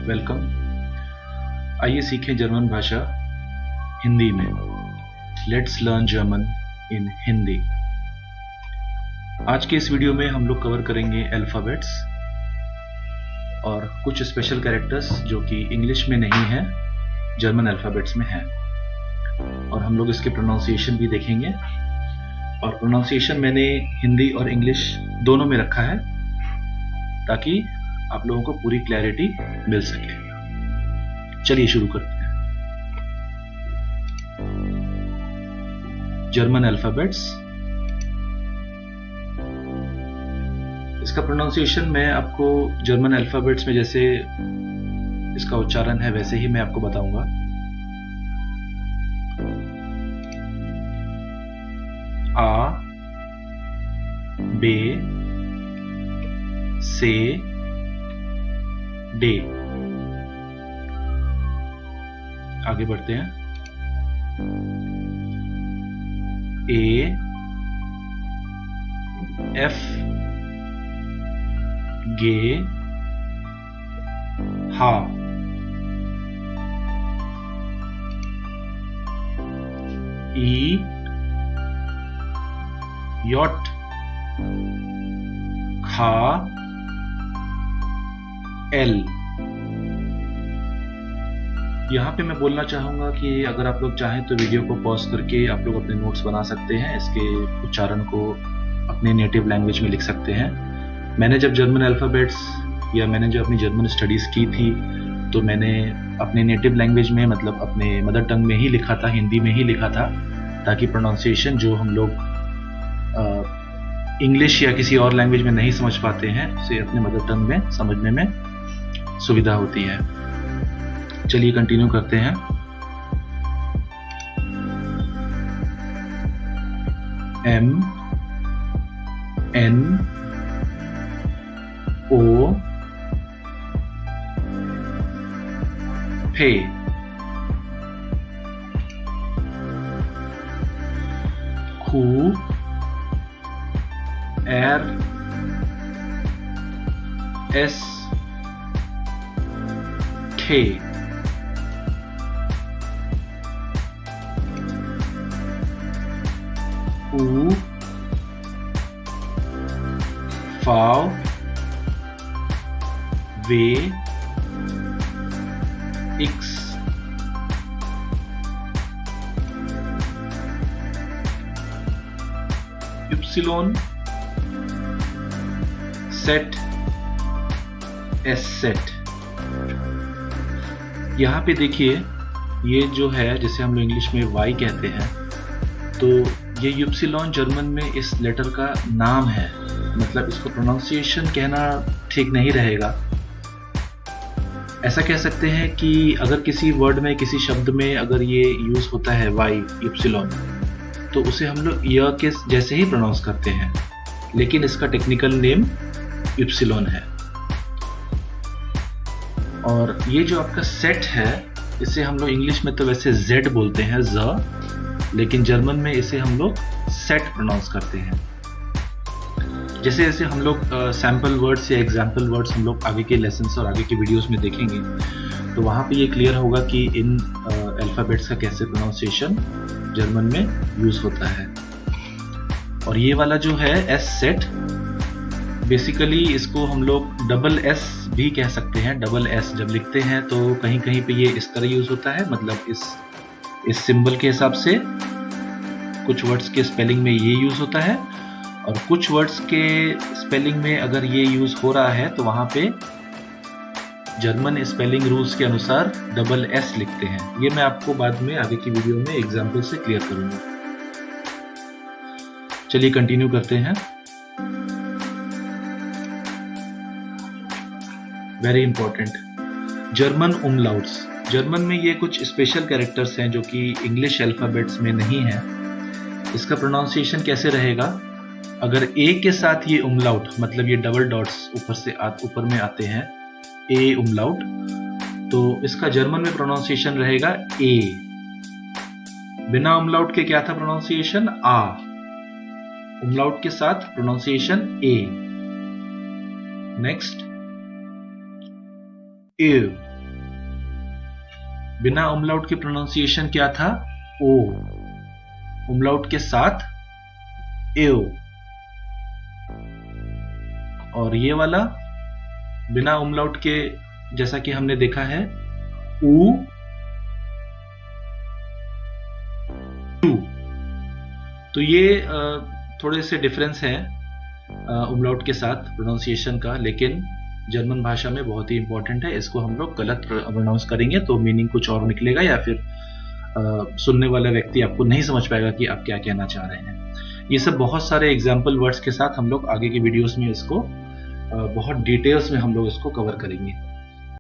Welcome. आइए सीखें German भाषा हिंदी में। लेट्स लर्न जर्मन इन हिंदी। आज के इस वीडियो में हम लोग कवर करेंगे अल्फ़ाबेट्स और कुछ स्पेशल कैरेक्टर्स जो कि इंग्लिश में नहीं हैं, जर्मन अल्फ़ाबेट्स में हैं। और हम लोग इसके प्रोनाउंसिएशन भी देखेंगे। और प्रोनाउंसिएशन मैंने हिंदी और इंग्लिश दोनों में रखा है ताकि आप लोगों को पूरी क्लैरिटी मिल सके। चलिए शुरू करते हैं। जर्मन अल्फ़ाबेट्स, इसका प्रोनाउंसिएशन मैं आपको जर्मन अल्फ़ाबेट्स में जैसे इसका उच्चारण है वैसे ही मैं आपको बताऊंगा। आ, बे, से, डे। आगे बढ़ते हैं। ए, एफ, गे, हा। ई, यॉट, खा, एल। यहाँ पे मैं बोलना चाहूँगा कि अगर आप लोग चाहें तो वीडियो को पॉज करके आप लोग अपने नोट्स बना सकते हैं, इसके उच्चारण को अपने नेटिव लैंग्वेज में लिख सकते हैं। मैंने जब जर्मन अल्फ़ाबेट्स या मैंने जब अपनी जर्मन स्टडीज़ की थी तो मैंने अपने नेटिव लैंग्वेज में, मतलब अपने मदर टंग में ही लिखा था, हिंदी में ही लिखा था, ताकि प्रोनाउंसिएशन जो हम लोग इंग्लिश या किसी और लैंग्वेज में नहीं समझ पाते हैं उसे अपने मदर टंग में समझने में सुविधा होती है। चलिए कंटिन्यू करते हैं। एम, एन, ओ, फे। खू, एर, एस, खे। उ, फाव, वे, इक्स। इप्सिलोन, सेट, एस सेट। यहाँ पे देखिए, ये जो है जिसे हम लोग इंग्लिश में वाई कहते हैं, तो ये इप्सिलॉन जर्मन में इस लेटर का नाम है। मतलब इसको प्रोनाउंसिएशन कहना ठीक नहीं रहेगा। ऐसा कह सकते हैं कि अगर किसी वर्ड में, किसी शब्द में अगर ये यूज होता है वाई, इप्सिलॉन, तो उसे हम लोग य के जैसे ही प्रोनाउंस करते हैं, लेकिन इसका टेक्निकल नेम इप्सिलॉन है। और ये जो आपका सेट है, इसे हम लोग इंग्लिश में तो वैसे जेड बोलते हैं, ज, लेकिन जर्मन में इसे हम लोग सेट प्रोनाउंस करते हैं। जैसे जैसे हम लोग सैम्पल वर्ड्स या एग्जाम्पल वर्ड्स हम लोग आगे के लेसन्स और आगे के वीडियोस में देखेंगे, तो वहाँ पे ये क्लियर होगा कि इन अल्फ़ाबेट्स का कैसे प्रोनाउंसिएशन जर्मन में यूज होता है। और ये वाला जो है एस सेट, बेसिकली इसको हम लोग डबल एस भी कह सकते हैं। डबल एस जब लिखते हैं तो कहीं कहीं पे ये इस तरह यूज होता है, मतलब इस सिंबल के हिसाब से कुछ वर्ड्स के स्पेलिंग में ये यूज होता है, और कुछ वर्ड्स के स्पेलिंग में अगर ये यूज हो रहा है तो वहां पे जर्मन स्पेलिंग रूल्स के अनुसार डबल एस लिखते हैं। ये मैं आपको बाद में आगे की वीडियो में एग्जाम्पल से क्लियर करूंगा। चलिए कंटिन्यू करते हैं। Very important, German umlauts. German में ये कुछ स्पेशल कैरेक्टर्स हैं जो कि इंग्लिश अल्फ़ाबेट्स में नहीं है। इसका प्रोनाउंसिएशन कैसे रहेगा? अगर ए के साथ ये उमलाउट, मतलब ये डबल डॉट्स ऊपर में आते हैं, ए उमलाउट, तो इसका जर्मन में प्रोनाउंसिएशन रहेगा ए। बिना उमलाउट के क्या था प्रोनाउंसिएशन? आ। उमलाउट के साथ प्रोनाउंसिएशन ए। नेक्स्ट, इव। बिना उमलाउट के प्रोनाउंसिएशन क्या था? ओ। उमलाउट के साथ एओ। और ये वाला बिना उमलाउट के, जैसा कि हमने देखा है, ऊ। तो ये थोड़े से डिफरेंस है उमलाउट के साथ प्रोनाउंसिएशन का, लेकिन जर्मन भाषा में बहुत ही इंपॉर्टेंट है। इसको हम लोग गलत प्रोनाउंस करेंगे तो मीनिंग कुछ और निकलेगा, या फिर सुनने वाला व्यक्ति आपको नहीं समझ पाएगा कि आप क्या कहना चाह रहे हैं। ये सब बहुत सारे एग्जाम्पल वर्ड्स के साथ हम लोग आगे की वीडियोस में इसको बहुत डिटेल्स में हम लोग इसको कवर करेंगे।